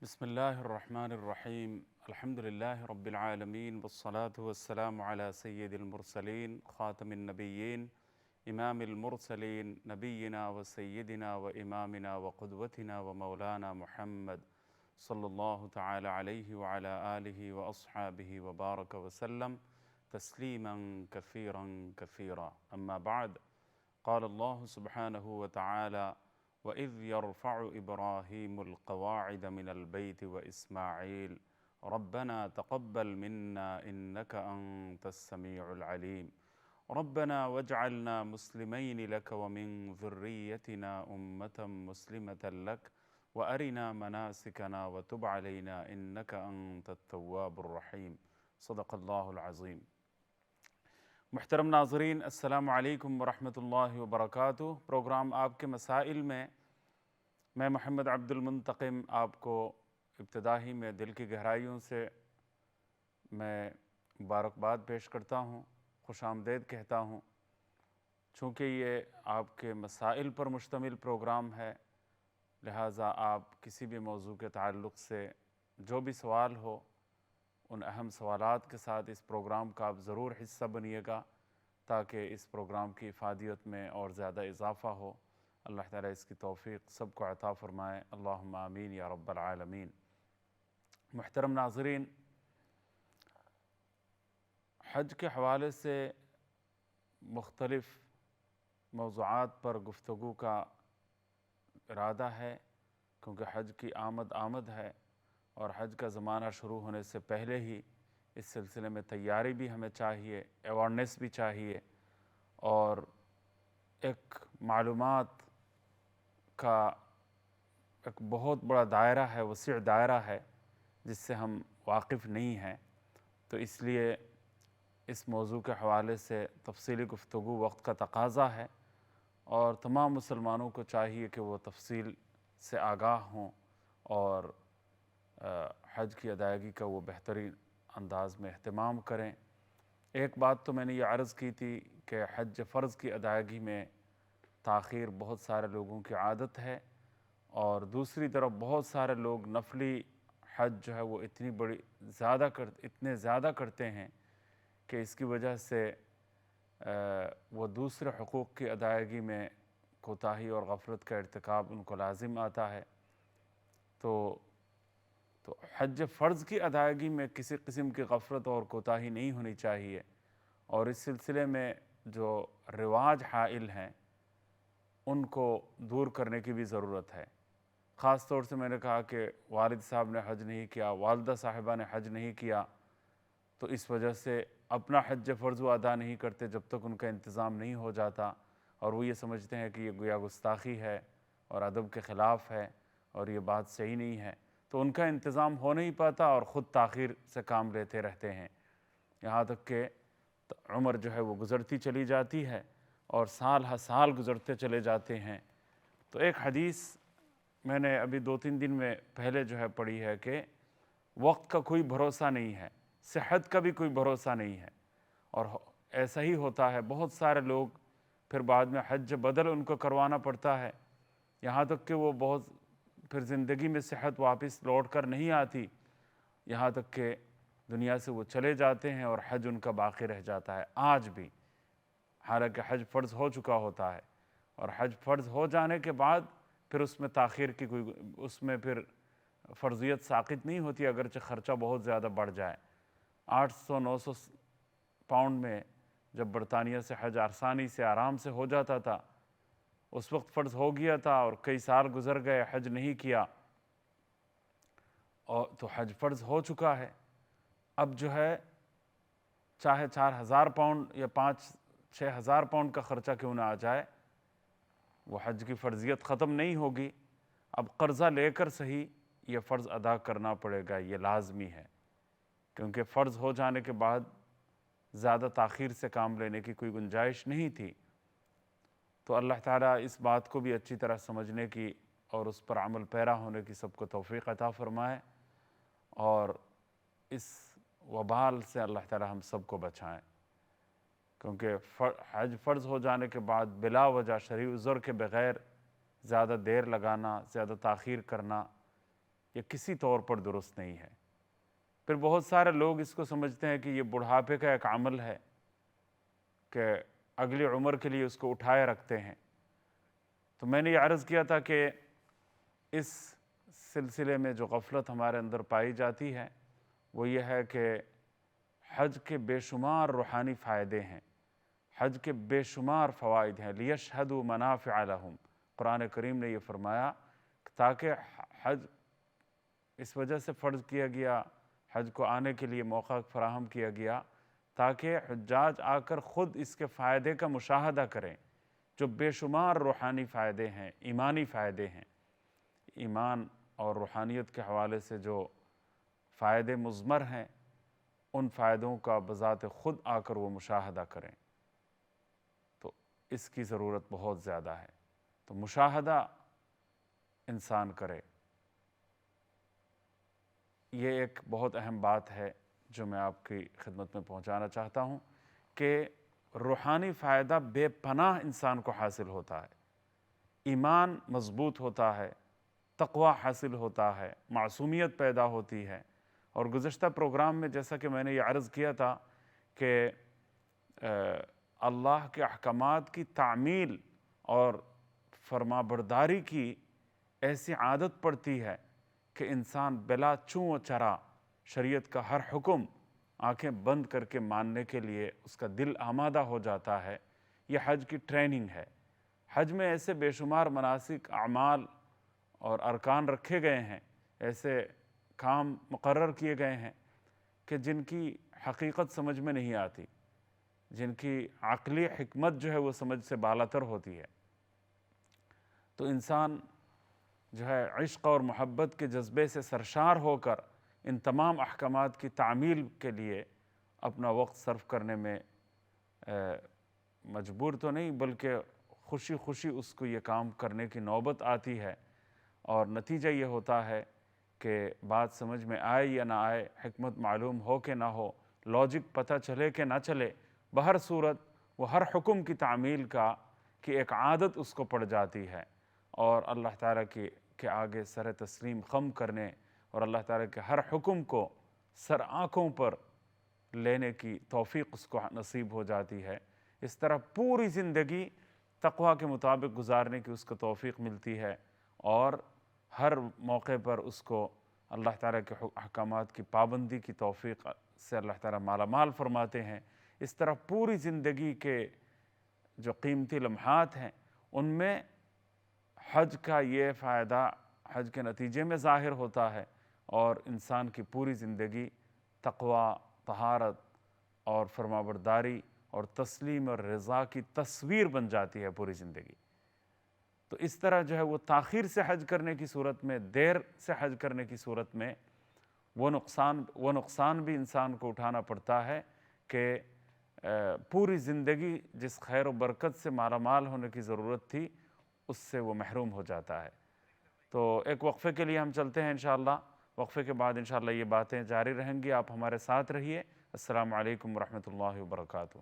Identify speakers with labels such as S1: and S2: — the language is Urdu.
S1: بسم الله الرحمن الرحيم الحمد لله رب العالمين والصلاة والسلام على سيد المرسلين خاتم النبيين إمام المرسلين نبينا وسيدنا وإمامنا وقدوتنا ومولانا محمد صلى الله تعالى عليه وعلى آله وأصحابه وبارك وسلم تسليما كثيرا كثيرا. أما بعد، قال الله سبحانه وتعالى: وَإِذْ يَرْفَعُ إِبْرَاهِيمُ الْقَوَاعِدَ مِنَ الْبَيْتِ وَإِسْمَاعِيلُ رَبَّنَا تَقَبَّلْ مِنَّا إِنَّكَ أَنْتَ السَّمِيعُ الْعَلِيمُ رَبَّنَا وَاجْعَلْنَا مُسْلِمَيْنِ لَكَ وَمِنْ ذُرِّيَّتِنَا أُمَّةً مُسْلِمَةً لَكَ وَأَرِنَا مَنَاسِكَنَا وَتُبْ عَلَيْنَا إِنَّكَ أَنْتَ التَّوَّابُ الرَّحِيمُ صدق اللہ العظیم۔ محترم ناظرین، السلام علیکم ورحمۃ اللہ وبرکاتہ۔ پروگرام آپ کے مسائل میں میں محمد عبد المنتقم آپ کو ابتدا ہی میں دل کی گہرائیوں سے میں مبارکباد پیش کرتا ہوں، خوش آمدید کہتا ہوں۔ چونکہ یہ آپ کے مسائل پر مشتمل پروگرام ہے، لہٰذا آپ کسی بھی موضوع کے تعلق سے جو بھی سوال ہو، ان اہم سوالات کے ساتھ اس پروگرام کا آپ ضرور حصہ بنیے گا تاکہ اس پروگرام کی افادیت میں اور زیادہ اضافہ ہو۔ اللہ تعالیٰ اس کی توفیق سب کو عطا فرمائے، اللہم آمین یا رب العالمین۔ محترم ناظرین، حج کے حوالے سے مختلف موضوعات پر گفتگو کا ارادہ ہے، کیونکہ حج کی آمد ہے اور حج کا زمانہ شروع ہونے سے پہلے ہی اس سلسلے میں تیاری بھی ہمیں چاہیے، ایوارنیس بھی چاہیے، اور ایک معلومات کا ایک بہت بڑا دائرہ ہے، وسیع دائرہ ہے جس سے ہم واقف نہیں ہیں۔ تو اس لیے اس موضوع کے حوالے سے تفصیلی گفتگو وقت کا تقاضا ہے، اور تمام مسلمانوں کو چاہیے کہ وہ تفصیل سے آگاہ ہوں اور حج کی ادائیگی کا وہ بہترین انداز میں اہتمام کریں۔ ایک بات تو میں نے یہ عرض کی تھی کہ حج فرض کی ادائیگی میں تاخیر بہت سارے لوگوں کی عادت ہے، اور دوسری طرف بہت سارے لوگ نفلی حج جو ہے وہ اتنے زیادہ کرتے ہیں کہ اس کی وجہ سے وہ دوسرے حقوق کی ادائیگی میں کوتاہی اور غفلت کا ارتکاب ان کو لازم آتا ہے۔ تو حج فرض کی ادائیگی میں کسی قسم کی غفلت اور کوتاہی نہیں ہونی چاہیے، اور اس سلسلے میں جو رواج حائل ہیں ان کو دور کرنے کی بھی ضرورت ہے۔ خاص طور سے میں نے کہا کہ والد صاحب نے حج نہیں کیا، والدہ صاحبہ نے حج نہیں کیا، تو اس وجہ سے اپنا حج فرض وہ ادا نہیں کرتے جب تک ان کا انتظام نہیں ہو جاتا، اور وہ یہ سمجھتے ہیں کہ یہ گویا گستاخی ہے اور ادب کے خلاف ہے اور یہ بات صحیح نہیں ہے، تو ان کا انتظام ہو نہیں پاتا اور خود تاخیر سے کام لیتے رہتے ہیں، یہاں تک کہ عمر جو ہے وہ گزرتی چلی جاتی ہے اور سال ہر سال گزرتے چلے جاتے ہیں۔ تو ایک حدیث میں نے ابھی 2-3 دن میں پہلے جو ہے پڑھی ہے کہ وقت کا کوئی بھروسہ نہیں ہے، صحت کا بھی کوئی بھروسہ نہیں ہے، اور ایسا ہی ہوتا ہے۔ بہت سارے لوگ پھر بعد میں حج بدل ان کو کروانا پڑتا ہے، یہاں تک کہ وہ پھر زندگی میں صحت واپس لوٹ کر نہیں آتی، یہاں تک کہ دنیا سے وہ چلے جاتے ہیں اور حج ان کا باقی رہ جاتا ہے آج بھی، حالانکہ حج فرض ہو چکا ہوتا ہے۔ اور حج فرض ہو جانے کے بعد پھر اس میں تاخیر کی اس میں پھر فرضیت ساقط نہیں ہوتی، اگرچہ خرچہ بہت زیادہ بڑھ جائے۔ 800-900 پاؤنڈ میں جب برطانیہ سے حج آسانی سے آرام سے ہو جاتا تھا، اس وقت فرض ہو گیا تھا اور کئی سال گزر گئے، حج نہیں کیا، اور تو حج فرض ہو چکا ہے۔ اب جو ہے چاہے 4,000 پاؤنڈ یا 5,000-6,000 پاؤنڈ کا خرچہ کیوں نہ آ جائے، وہ حج کی فرضیت ختم نہیں ہوگی۔ اب قرضہ لے کر صحیح یہ فرض ادا کرنا پڑے گا، یہ لازمی ہے، کیونکہ فرض ہو جانے کے بعد زیادہ تاخیر سے کام لینے کی کوئی گنجائش نہیں تھی۔ تو اللہ تعالیٰ اس بات کو بھی اچھی طرح سمجھنے کی اور اس پر عمل پیرا ہونے کی سب کو توفیق عطا فرمائے، اور اس وبال سے اللہ تعالیٰ ہم سب کو بچائیں، کیونکہ حج فرض ہو جانے کے بعد بلا وجہ شرعی عذر کے بغیر زیادہ دیر لگانا، زیادہ تاخیر کرنا، یہ کسی طور پر درست نہیں ہے۔ پھر بہت سارے لوگ اس کو سمجھتے ہیں کہ یہ بڑھاپے کا ایک عمل ہے کہ اگلی عمر کے لیے اس کو اٹھائے رکھتے ہیں۔ تو میں نے یہ عرض کیا تھا کہ اس سلسلے میں جو غفلت ہمارے اندر پائی جاتی ہے وہ یہ ہے کہ حج کے بے شمار روحانی فائدے ہیں، حج کے بے شمار فوائد ہیں۔ لِيَشْهَدُوا مَنَافِعَ لَهُمْ، قرآن کریم نے یہ فرمایا تاکہ حج اس وجہ سے فرض کیا گیا، حج کو آنے کے لیے موقع فراہم کیا گیا تاکہ حجاج آ کر خود اس کے فائدے کا مشاہدہ کریں، جو بے شمار روحانی فائدے ہیں، ایمانی فائدے ہیں۔ ایمان اور روحانیت کے حوالے سے جو فائدے مضمر ہیں ان فائدوں کا بذات خود آ کر وہ مشاہدہ کریں، تو اس کی ضرورت بہت زیادہ ہے۔ تو مشاہدہ انسان کرے، یہ ایک بہت اہم بات ہے جو میں آپ کی خدمت میں پہنچانا چاہتا ہوں کہ روحانی فائدہ بے پناہ انسان کو حاصل ہوتا ہے، ایمان مضبوط ہوتا ہے، تقوی حاصل ہوتا ہے، معصومیت پیدا ہوتی ہے۔ اور گزشتہ پروگرام میں جیسا کہ میں نے یہ عرض کیا تھا کہ اللہ کے احکامات کی تعمیل اور فرما برداری کی ایسی عادت پڑتی ہے کہ انسان بلا چوں و چرا شریعت کا ہر حکم آنکھیں بند کر کے ماننے کے لیے اس کا دل آمادہ ہو جاتا ہے۔ یہ حج کی ٹریننگ ہے۔ حج میں ایسے بے شمار مناسک، اعمال اور ارکان رکھے گئے ہیں، ایسے کام مقرر کیے گئے ہیں کہ جن کی حقیقت سمجھ میں نہیں آتی، جن کی عقلی حکمت جو ہے وہ سمجھ سے بالاتر ہوتی ہے۔ تو انسان جو ہے عشق اور محبت کے جذبے سے سرشار ہو کر ان تمام احکامات کی تعمیل کے لیے اپنا وقت صرف کرنے میں مجبور تو نہیں بلکہ خوشی خوشی اس کو یہ کام کرنے کی نوبت آتی ہے، اور نتیجہ یہ ہوتا ہے کہ بات سمجھ میں آئے یا نہ آئے، حکمت معلوم ہو کہ نہ ہو، لاجک پتہ چلے کہ نہ چلے، بہر صورت وہ ہر حکم کی تعمیل کی ایک عادت اس کو پڑ جاتی ہے، اور اللہ تعالیٰ کے آگے سر تسلیم خم کرنے اور اللہ تعالیٰ کے ہر حکم کو سر آنکھوں پر لینے کی توفیق اس کو نصیب ہو جاتی ہے۔ اس طرح پوری زندگی تقوی کے مطابق گزارنے کی اس کو توفیق ملتی ہے، اور ہر موقع پر اس کو اللہ تعالیٰ کے احکامات کی پابندی کی توفیق سے اللہ تعالیٰ مالا مال فرماتے ہیں۔ اس طرح پوری زندگی کے جو قیمتی لمحات ہیں ان میں حج کا یہ فائدہ حج کے نتیجے میں ظاہر ہوتا ہے، اور انسان کی پوری زندگی تقوی، طہارت اور فرمانبرداری اور تسلیم اور رضا کی تصویر بن جاتی ہے پوری زندگی۔ تو اس طرح جو ہے وہ تاخیر سے حج کرنے کی صورت میں، دیر سے حج کرنے کی صورت میں وہ نقصان بھی انسان کو اٹھانا پڑتا ہے کہ پوری زندگی جس خیر و برکت سے مالا مال ہونے کی ضرورت تھی اس سے وہ محروم ہو جاتا ہے۔ تو ایک وقفے کے لیے ہم چلتے ہیں انشاءاللہ، وقفے کے بعد انشاءاللہ یہ باتیں جاری رہیں گی، آپ ہمارے ساتھ رہیے۔ السلام علیکم ورحمۃ اللہ وبرکاتہ۔